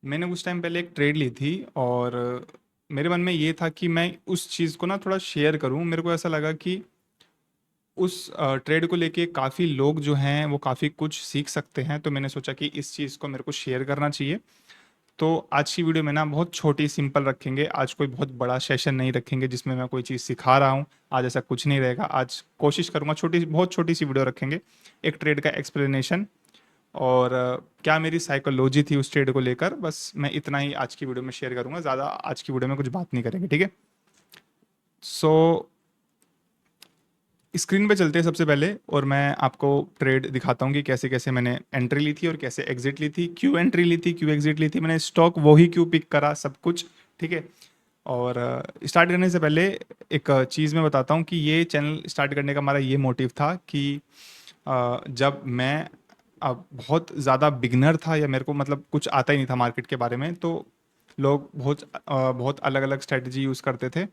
मैंने कुछ टाइम पहले एक ट्रेड ली थी और मेरे मन में ये था कि मैं उस चीज़ को ना थोड़ा शेयर करूं। मेरे को ऐसा लगा कि उस ट्रेड को लेके काफ़ी लोग जो हैं वो काफ़ी कुछ सीख सकते हैं, तो मैंने सोचा कि इस चीज़ को मेरे को शेयर करना चाहिए। तो आज की वीडियो में ना बहुत छोटी सिंपल रखेंगे। आज कोई बहुत बड़ा सेशन नहीं रखेंगे जिसमें मैं कोई चीज़ सिखा रहा हूँ। आज ऐसा कुछ नहीं रहेगा। आज कोशिश करूँगा छोटी बहुत छोटी सी वीडियो रखेंगे, एक ट्रेड का एक्सप्लेनेशन और क्या मेरी साइकोलॉजी थी उस ट्रेड को लेकर, बस मैं इतना ही आज की वीडियो में शेयर करूंगा। ज़्यादा आज की वीडियो में कुछ बात नहीं करेंगे, ठीक है। सो स्क्रीन पे चलते हैं सबसे पहले और मैं आपको ट्रेड दिखाता हूँ कि कैसे कैसे मैंने एंट्री ली थी और कैसे एग्जिट ली थी, क्यों एंट्री ली थी, क्यों एग्जिट ली थी, मैंने स्टॉक वही क्यों पिक करा, सब कुछ, ठीक है। और स्टार्ट करने से पहले एक चीज़ मैं बताता हूँ कि ये चैनल स्टार्ट करने का हमारा ये मोटिव था कि जब मैं बहुत ज़्यादा बिगनर था या मेरे को मतलब कुछ आता ही नहीं था मार्केट के बारे में, तो लोग बहुत अलग अलग स्ट्रेटजी यूज़ करते थे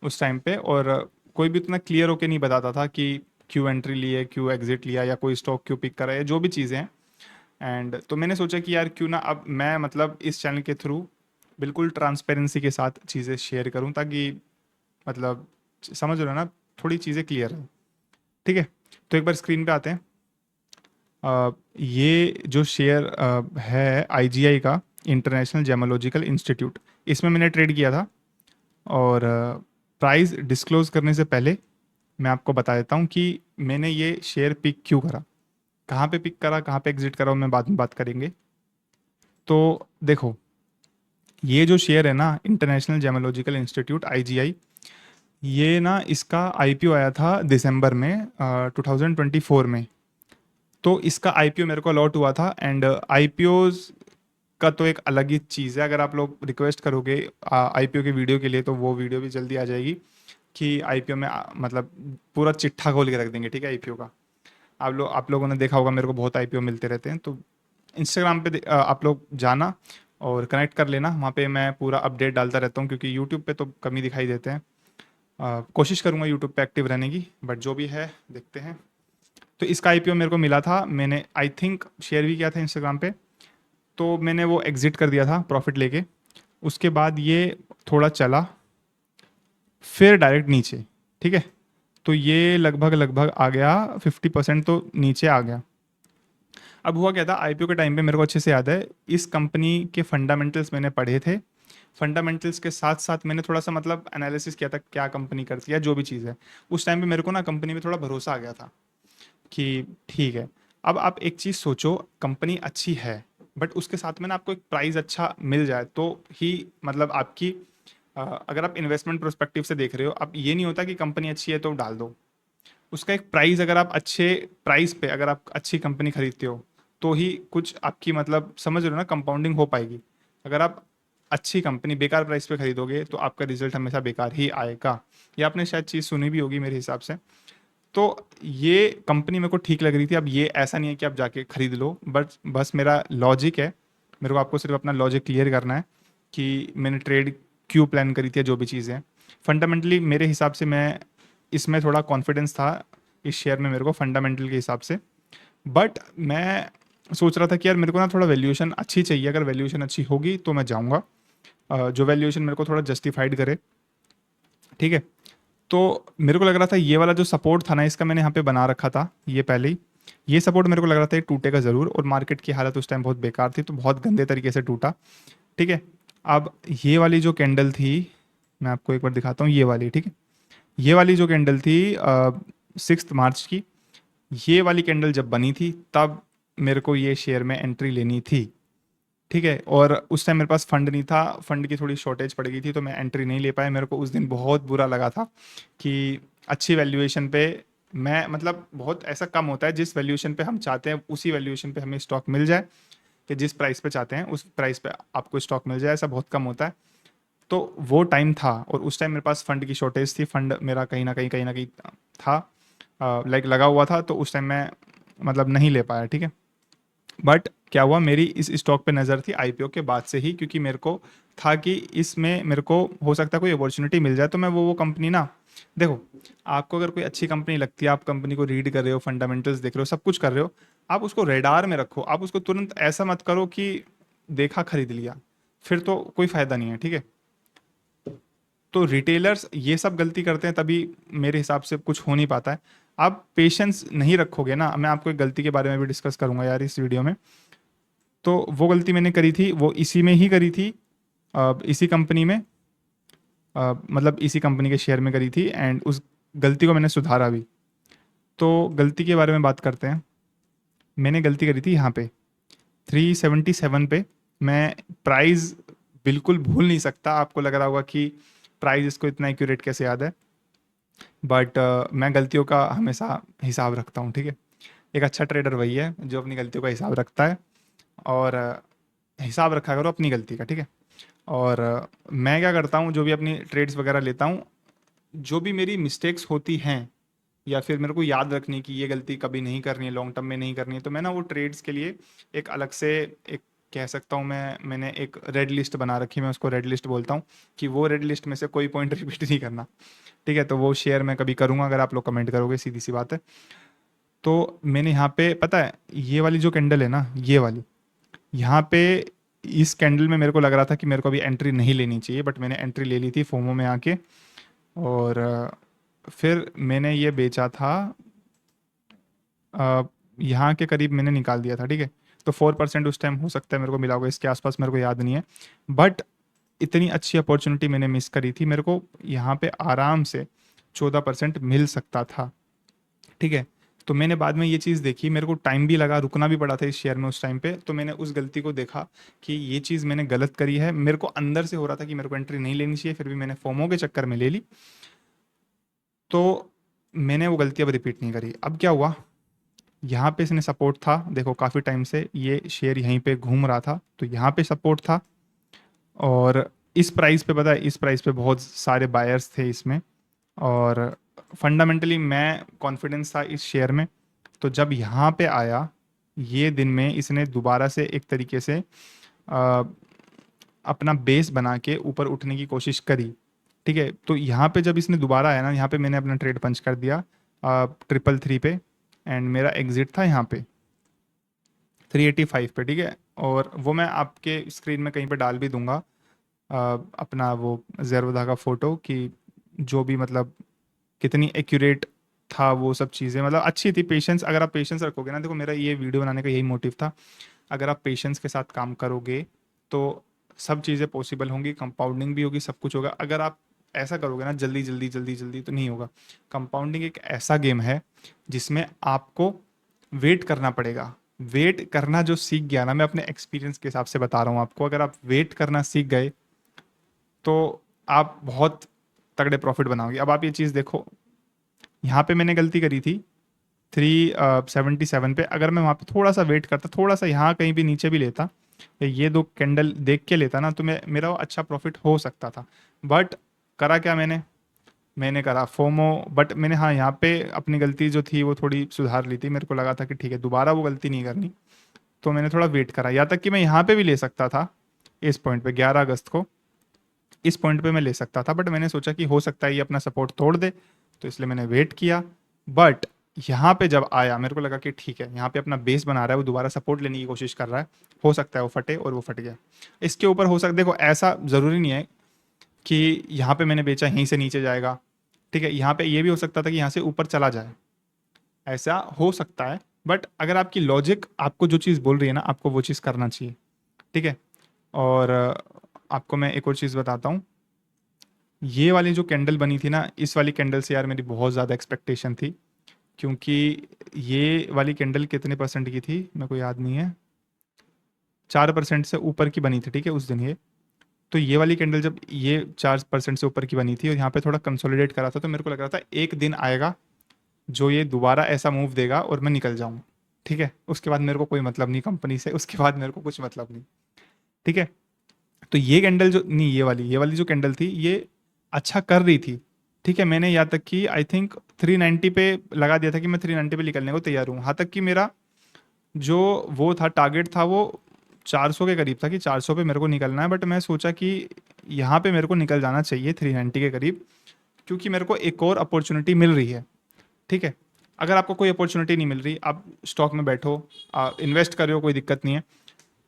उस टाइम पे, और कोई भी उतना क्लियर होके नहीं बताता था कि क्यों एंट्री ली है, क्यों एग्जिट लिया, या कोई स्टॉक क्यों पिक करा है, जो भी चीज़ें हैं। एंड तो मैंने सोचा कि यार क्यों ना अब मैं मतलब इस चैनल के थ्रू बिल्कुल ट्रांसपेरेंसी के साथ चीज़ें शेयर करूं, ताकि मतलब समझ रहे हो ना, थोड़ी चीज़ें क्लियर है, ठीक है। तो एक बार स्क्रीन पे आते हैं। ये जो शेयर है आईजीआई का, इंटरनेशनल जेमोलॉजिकल इंस्टीट्यूट, इसमें मैंने ट्रेड किया था। और प्राइस डिस्क्लोज करने से पहले मैं आपको बता देता हूँ कि मैंने ये शेयर पिक क्यों करा, कहाँ पे पिक करा, कहाँ पे एग्जिट करा, वो मैं बाद में बात करेंगे। तो देखो, ये जो शेयर है ना, इंटरनेशनल जेमोलॉजिकल इंस्टीट्यूट आईजीआई, ये ना इसका आईपीओ आया था दिसंबर में 2024 में। तो इसका आईपीओ मेरे को अलॉट हुआ था। एंड आईपीओ का तो एक अलग ही चीज़ है। अगर आप लोग रिक्वेस्ट करोगे आईपीओ के वीडियो के लिए, तो वो वीडियो भी जल्दी आ जाएगी कि आईपीओ में मतलब पूरा चिट्ठा खोल के रख देंगे, ठीक है, आईपीओ का। आप लोगों ने देखा होगा, मेरे को बहुत आईपीओ मिलते रहते हैं। तो इंस्टाग्राम पे आप लोग जाना और कनेक्ट कर लेना, वहाँ पे मैं पूरा अपडेट डालता रहता हूँ, क्योंकि यूट्यूब पे तो कम ही दिखाई देते हैं। कोशिश करूँगा यूट्यूब पे एक्टिव रहने की, बट जो भी है देखते हैं। तो इसका आईपीओ मेरे को मिला था, मैंने आई थिंक शेयर भी किया था इंस्टाग्राम पे। तो मैंने वो एग्जिट कर दिया था प्रॉफिट लेके। उसके बाद ये थोड़ा चला, फिर डायरेक्ट नीचे, ठीक है। तो ये लगभग लगभग आ गया 50% तो नीचे आ गया। अब हुआ क्या था आईपीओ के टाइम पे, मेरे को अच्छे से याद है, इस कंपनी के फंडामेंटल्स मैंने पढ़े थे। फंडामेंटल्स के साथ साथ मैंने थोड़ा सा मतलब एनालिसिस किया था क्या कंपनी करती है, जो भी चीज़ है। उस टाइम पे मेरे को ना कंपनी में थोड़ा भरोसा आ गया था कि ठीक है। अब आप एक चीज़ सोचो, कंपनी अच्छी है बट उसके साथ में ना आपको एक प्राइस अच्छा मिल जाए तो ही मतलब आपकी अगर आप इन्वेस्टमेंट प्रोस्पेक्टिव से देख रहे हो, अब ये नहीं होता कि कंपनी अच्छी है तो डाल दो। उसका एक प्राइस, अगर आप अच्छे प्राइस पे अगर आप अच्छी कंपनी खरीदते हो, तो ही कुछ आपकी मतलब समझ रहे हो ना, कंपाउंडिंग हो पाएगी। अगर आप अच्छी कंपनी बेकार प्राइस पे खरीदोगे तो आपका रिजल्ट हमेशा बेकार ही आएगा। ये आपने शायद चीज़ सुनी भी होगी मेरे हिसाब से। तो ये कंपनी मेरे को ठीक लग रही थी। अब ये ऐसा नहीं है कि आप जाके खरीद लो, बट बस मेरा लॉजिक है, मेरे को आपको सिर्फ अपना लॉजिक क्लियर करना है कि मैंने ट्रेड क्यों प्लान करी थी, जो भी चीज़ें हैं। फंडामेंटली मेरे हिसाब से मैं इसमें थोड़ा कॉन्फिडेंस था इस शेयर में मेरे को, फंडामेंटल के हिसाब से। बट मैं सोच रहा था कि यार मेरे को ना थोड़ा वैल्यूएशन अच्छी चाहिए, अगर वैल्यूएशन अच्छी होगी तो मैं जाऊँगा, जो वैल्यूएशन मेरे को थोड़ा जस्टिफाइड करे, ठीक है। तो मेरे को लग रहा था ये वाला जो सपोर्ट था ना, इसका मैंने यहाँ पे बना रखा था ये पहले ही। ये सपोर्ट मेरे को लग रहा था ये टूटेगा ज़रूर, और मार्केट की हालत उस टाइम बहुत बेकार थी, तो बहुत गंदे तरीके से टूटा, ठीक है। अब ये वाली जो कैंडल थी, मैं आपको एक बार दिखाता हूँ, ये वाली, ठीक है। ये वाली जो कैंडल थी 6 मार्च की, ये वाली कैंडल जब बनी थी तब मेरे को ये शेयर में एंट्री लेनी थी, ठीक है। और उस टाइम मेरे पास फंड नहीं था, फंड की थोड़ी शॉर्टेज पड़ गई थी, तो मैं एंट्री नहीं ले पाया। मेरे को उस दिन बहुत बुरा लगा था कि अच्छी वैल्यूएशन पे मैं मतलब बहुत ऐसा कम होता है, जिस वैल्यूएशन पे हम चाहते हैं उसी वैल्यूएशन पे हमें स्टॉक मिल जाए, कि जिस प्राइस पे चाहते हैं उस प्राइस पे आपको स्टॉक मिल जाए, ऐसा बहुत कम होता है। तो वो टाइम था और उस टाइम मेरे पास फंड की शॉर्टेज थी, फंड मेरा कहीं ना कहीं था, लाइक लगा हुआ था, तो उस टाइम मैं मतलब नहीं ले पाया, ठीक है। बट क्या हुआ, मेरी इस स्टॉक पे नज़र थी आईपीओ के बाद से ही, क्योंकि मेरे को था कि इसमें मेरे को हो सकता है कोई अपॉर्चुनिटी मिल जाए, तो मैं वो कंपनी ना, देखो, आपको अगर कोई अच्छी कंपनी लगती है, आप कंपनी को रीड कर रहे हो, फंडामेंटल्स देख रहे हो, सब कुछ कर रहे हो, आप उसको रेडार में रखो। आप उसको तुरंत ऐसा मत करो कि देखा खरीद लिया, फिर तो कोई फ़ायदा नहीं है, ठीक है। तो रिटेलर्स ये सब गलती करते हैं, तभी मेरे हिसाब से कुछ हो नहीं पाता है। आप पेशेंस नहीं रखोगे ना, मैं आपको एक गलती के बारे में भी डिस्कस करूंगा यार इस वीडियो में। तो वो गलती मैंने करी थी, वो इसी में ही करी थी, इसी कंपनी में, मतलब इसी कंपनी के शेयर में करी थी, एंड उस गलती को मैंने सुधारा भी। तो गलती के बारे में बात करते हैं। मैंने गलती करी थी यहाँ पे 377 पे। मैं प्राइस बिल्कुल भूल नहीं सकता, आपको लग रहा होगा कि प्राइस इसको इतना एक्यूरेट कैसे याद है, बट मैं गलतियों का हमेशा हिसाब रखता हूँ, ठीक है। एक अच्छा ट्रेडर वही है जो अपनी गलतियों का हिसाब रखता है, और हिसाब रखा करो अपनी गलती का, ठीक है। और मैं क्या करता हूँ, जो भी अपनी ट्रेड्स वगैरह लेता हूँ, जो भी मेरी मिस्टेक्स होती हैं, या फिर मेरे को याद रखनी कि ये गलती कभी नहीं करनी है, लॉन्ग टर्म में नहीं करनी है, तो मैं ना वो ट्रेड्स के लिए एक अलग से, एक कह सकता हूँ मैंने एक रेड लिस्ट बना रखी है, मैं उसको रेड लिस्ट बोलता हूँ, कि वो रेड लिस्ट में से कोई पॉइंट रिपीट नहीं करना, ठीक है। तो वो शेयर मैं कभी करूँगा अगर आप लोग कमेंट करोगे, सीधी सी बात है। तो मैंने यहाँ पे पता है, ये वाली जो कैंडल है ना, ये वाली, यहाँ पे इस कैंडल में मेरे को लग रहा था कि मेरे को अभी एंट्री नहीं लेनी चाहिए, बट मैंने एंट्री ले ली थी फोमो में आके। और फिर मैंने ये बेचा था, यहाँ के करीब मैंने निकाल दिया था, ठीक है। तो 4% उस टाइम हो सकता है मेरे को मिला होगा, इसके आसपास, मेरे को याद नहीं है। बट इतनी अच्छी अपॉर्चुनिटी मैंने मिस करी थी, मेरे को यहाँ पे आराम से 14% मिल सकता था, ठीक है। तो मैंने बाद में ये चीज़ देखी, मेरे को टाइम भी लगा, रुकना भी पड़ा था इस शेयर में उस टाइम पे, तो मैंने उस गलती को देखा कि ये चीज़ मैंने गलत करी है। मेरे को अंदर से हो रहा था कि मेरे को एंट्री नहीं लेनी चाहिए, फिर भी मैंने फोमो के चक्कर में ले ली। तो मैंने वो गलती अब रिपीट नहीं करी। अब क्या हुआ, यहाँ पे इसने सपोर्ट था, देखो काफ़ी टाइम से ये शेयर यहीं पे घूम रहा था, तो यहाँ पे सपोर्ट था। और इस प्राइस पे, पता है, इस प्राइस पे बहुत सारे बायर्स थे इसमें, और फंडामेंटली मैं कॉन्फिडेंस था इस शेयर में। तो जब यहाँ पे आया, ये दिन में इसने दोबारा से एक तरीके से अ, अपना बेस बना के ऊपर उठने की कोशिश करी, ठीक है। तो यहाँ पे जब इसने दोबारा आया ना, यहाँ पे मैंने अपना ट्रेड पंच कर दिया 333 पे, एंड मेरा एग्जिट था यहाँ पे 385 पे, ठीक है। और वो मैं आपके स्क्रीन में कहीं पे डाल भी दूंगा, अपना वो ज़ेरोधा का फोटो, कि जो भी मतलब कितनी एक्यूरेट था वो सब चीज़ें, मतलब अच्छी थी। पेशेंस, अगर आप पेशेंस रखोगे ना, देखो मेरा ये वीडियो बनाने का यही मोटिव था, अगर आप पेशेंस के साथ काम करोगे तो सब चीज़ें पॉसिबल होंगी, कंपाउंडिंग भी होगी, सब कुछ होगा। अगर आप ऐसा करोगे ना जल्दी जल्दी जल्दी जल्दी, तो नहीं होगा। कंपाउंडिंग एक ऐसा गेम है जिसमें आपको वेट करना पड़ेगा। वेट करना जो सीख गया ना, मैं अपने एक्सपीरियंस के हिसाब से बता रहा हूँ आपको, अगर आप वेट करना सीख गए तो आप बहुत तगड़े प्रॉफिट बनाओगे। अब आप ये चीज़ देखो, यहाँ पे मैंने गलती करी थी 377 पे। अगर मैं वहाँ पे थोड़ा सा वेट करता, थोड़ा सा यहाँ कहीं भी नीचे भी लेता, या ये दो कैंडल देख के लेता ना, तो मैं मेरा वो अच्छा प्रॉफिट हो सकता था। बट करा क्या मैंने करा फोमो। बट मैंने, हाँ, यहाँ पे अपनी गलती जो थी वो थोड़ी सुधार ली थी। मेरे को लगा था कि ठीक है, दोबारा वो गलती नहीं करनी, तो मैंने थोड़ा वेट करा। यहाँ तक कि मैं यहाँ पे भी ले सकता था, इस पॉइंट पे 11 अगस्त को इस पॉइंट पे मैं ले सकता था, बट मैंने सोचा कि हो सकता है ये अपना सपोर्ट तोड़ दे, तो इसलिए मैंने वेट किया। बट यहाँ पे जब आया, मेरे को लगा कि ठीक है, यहाँ पे अपना बेस बना रहा है, वो दोबारा सपोर्ट लेने की कोशिश कर रहा है, हो सकता है वो फटे, और वो फट गया। इसके ऊपर हो सकता, देखो ऐसा ज़रूरी नहीं है कि यहाँ पे मैंने बेचा यहीं से नीचे जाएगा, ठीक है। यहाँ पे ये भी हो सकता था कि यहाँ से ऊपर चला जाए, ऐसा हो सकता है। बट अगर आपकी लॉजिक आपको जो चीज़ बोल रही है ना, आपको वो चीज़ करना चाहिए, ठीक है। और आपको मैं एक और चीज़ बताता हूँ। ये वाली जो कैंडल बनी थी ना, इस वाली कैंडल से यार मेरी बहुत ज़्यादा एक्सपेक्टेशन थी, क्योंकि ये वाली कैंडल कितने परसेंट की थी मेरे को याद नहीं है, 4% से ऊपर की बनी थी, ठीक है, उस दिन ये। तो ये वाली कैंडल जब ये 4% से ऊपर की बनी थी और यहाँ पे थोड़ा कंसोलिडेट करा था, तो मेरे को लग रहा था एक दिन आएगा जो ये दोबारा ऐसा मूव देगा और मैं निकल जाऊँ, ठीक है। उसके बाद मेरे को कोई मतलब नहीं कंपनी से, उसके बाद मेरे को कुछ मतलब नहीं, ठीक है। तो ये कैंडल जो नहीं, ये वाली जो कैंडल थी, ये अच्छा कर रही थी, ठीक है। मैंने यहाँ तक कि आई थिंक 390 पे लगा दिया था कि मैं 390 पे निकलने को तैयार हूँ। यहाँ तक कि मेरा जो वो था टारगेट था, वो 400 के करीब था, कि 400 पे मेरे को निकलना है। बट मैं सोचा कि यहाँ पे मेरे को निकल जाना चाहिए 390 के करीब, क्योंकि मेरे को एक और अपॉर्चुनिटी मिल रही है, ठीक है। अगर आपको कोई अपॉर्चुनिटी नहीं मिल रही, आप स्टॉक में बैठो, इन्वेस्ट कर रहे हो, कोई दिक्कत नहीं है,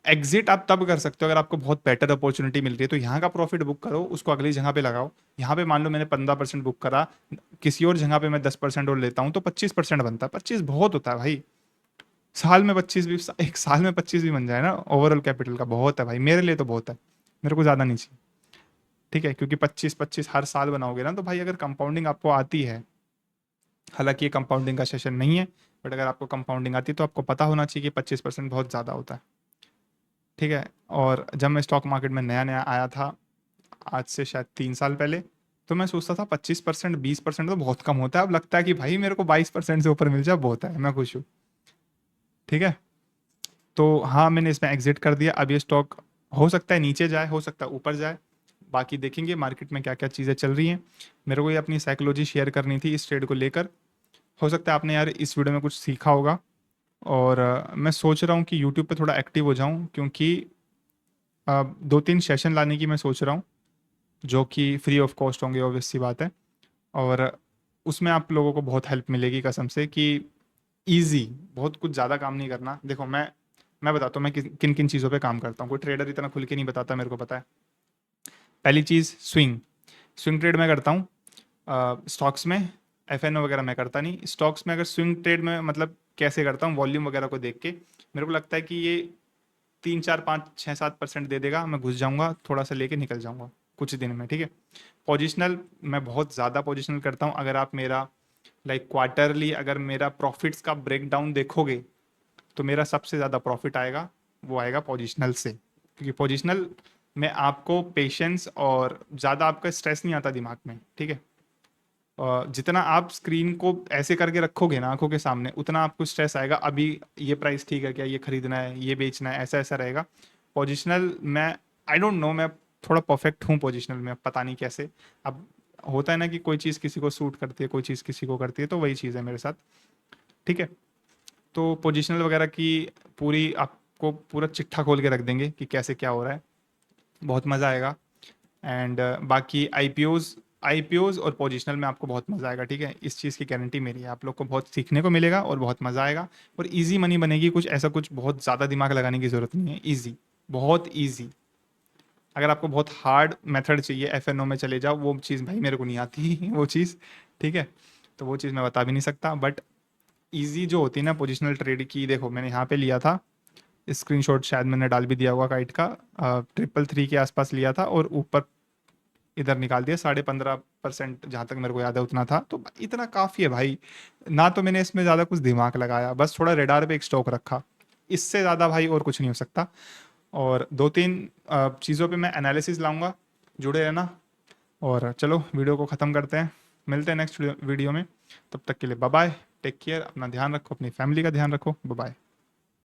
एग्जिट आप तब कर सकते हो अगर आपको बहुत बेटर अपॉर्चुनिटी मिल रही है, तो यहाँ का प्रॉफिट बुक करो, उसको अगली जगह पे लगाओ। यहाँ पे मान लो मैंने 15% बुक करा, किसी और जगह पे मैं 10% और लेता हूँ तो 25% बनता है। 25 बहुत होता है भाई, साल में 25 भी, एक साल में 25 भी बन जाए ना ओवरऑल कैपिटल का, बहुत है भाई, मेरे लिए तो बहुत है, मेरे को ज़्यादा नहीं चाहिए। ठीक है, क्योंकि 25-25 हर साल बनाओगे ना, तो भाई अगर कंपाउंडिंग आपको आती है, हालांकि ये कंपाउंडिंग का सेशन नहीं है, बट अगर आपको कंपाउंडिंग आती है तो आपको पता होना चाहिए कि 25% बहुत ज़्यादा होता है। ठीक है। और जब मैं स्टॉक मार्केट में नया नया आया था, आज से शायद 3 साल पहले, तो मैं सोचता था 25%, 20% तो बहुत कम होता है। अब लगता है कि भाई मेरे को 22% से ऊपर मिल जाए बहुत है, मैं खुश हूँ। ठीक है। तो हाँ, मैंने इसमें एग्जिट कर दिया। अब ये स्टॉक हो सकता है नीचे जाए, हो सकता है ऊपर जाए, बाकी देखेंगे मार्केट में क्या क्या चीज़ें चल रही हैं। मेरे को ये अपनी साइकोलॉजी शेयर करनी थी इस ट्रेड को लेकर। हो सकता है आपने यार इस वीडियो में कुछ सीखा होगा। और मैं सोच रहा हूँ कि यूट्यूब पे थोड़ा एक्टिव हो जाऊँ, क्योंकि 2-3 सेशन लाने की मैं सोच रहा हूँ, जो कि फ्री ऑफ कॉस्ट होंगे, ऑब्वियस सी बात है। और उसमें आप लोगों को बहुत हेल्प मिलेगी कसम से, कि ईजी, बहुत कुछ ज़्यादा काम नहीं करना। देखो मैं बताता हूँ मैं किन किन चीज़ों पे काम करता हूँ। कोई ट्रेडर इतना खुल के नहीं बताता, मेरे को पता है। पहली चीज़, स्विंग। स्विंग ट्रेड मैं करता हूँ स्टॉक्स में। एफ एन ओ वगैरह मैं करता नहीं। स्टॉक्स में अगर स्विंग ट्रेड में मतलब कैसे करता हूँ, वॉल्यूम वगैरह को देख के मेरे को लगता है कि ये 3-4-5-6-7% दे देगा, मैं घुस जाऊंगा, थोड़ा सा लेके निकल जाऊंगा कुछ दिन में। ठीक है। पोजिशनल, मैं बहुत ज़्यादा पोजिशनल करता हूँ। अगर आप मेरा लाइक क्वार्टरली अगर मेरा प्रॉफिट्स का ब्रेक डाउन देखोगे, तो मेरा सबसे ज़्यादा प्रॉफिट आएगा, वो आएगा पोजिशनल से। क्योंकि पोजिशनल में आपको पेशेंस और ज़्यादा आपका स्ट्रेस नहीं आता दिमाग में। ठीक है। जितना आप स्क्रीन को ऐसे करके रखोगे ना आंखों के सामने, उतना आपको स्ट्रेस आएगा, अभी ये प्राइस ठीक है क्या, ये खरीदना है, ये बेचना है, ऐसा ऐसा रहेगा। पोजिशनल मैं, आई डोंट नो, मैं थोड़ा परफेक्ट हूँ पोजिशनल में, पता नहीं कैसे। अब होता है ना कि कोई चीज़ किसी को सूट करती है, कोई चीज़ किसी को करती है, तो वही चीज़ है मेरे साथ। ठीक है। तो पोजिशनल वगैरह की पूरी आपको पूरा चिट्ठा खोल के रख देंगे कि कैसे क्या हो रहा है, बहुत मज़ा आएगा। एंड बाकी आईपीओज और पोजिशनल में आपको बहुत मज़ा आएगा। ठीक है, इस चीज़ की गारंटी मेरी है, आप लोग को बहुत सीखने को मिलेगा और बहुत मज़ा आएगा। और इजी मनी बनेगी, कुछ ऐसा कुछ बहुत ज़्यादा दिमाग लगाने की ज़रूरत नहीं है, इजी, बहुत इजी। अगर आपको बहुत हार्ड मेथड चाहिए, एफ में चले जाओ, वो चीज़ भाई मेरे को नहीं आती वो चीज़। ठीक है। तो वो चीज़ मैं बता भी नहीं सकता, बट ईजी जो होती है ना पोजिशनल ट्रेड की, देखो मैंने यहाँ पे लिया था, स्क्रीनशॉट शायद मैंने डाल भी दिया होगा काइट का, 333 के आसपास लिया था और ऊपर इधर निकाल दिया 15.5%, जहाँ तक मेरे को याद है उतना था। तो इतना काफ़ी है भाई, ना तो मैंने इसमें ज़्यादा कुछ दिमाग लगाया, बस थोड़ा रेडार पे एक स्टॉक रखा, इससे ज़्यादा भाई और कुछ नहीं हो सकता। और 2-3 चीज़ों पे मैं एनालिसिस लाऊंगा, जुड़े रहना। और चलो वीडियो को ख़त्म करते हैं, मिलते हैं नेक्स्ट वीडियो में। तब तक के लिए बाय बाय, टेक केयर, अपना ध्यान रखो, अपनी फैमिली का ध्यान रखो, बाय बाय।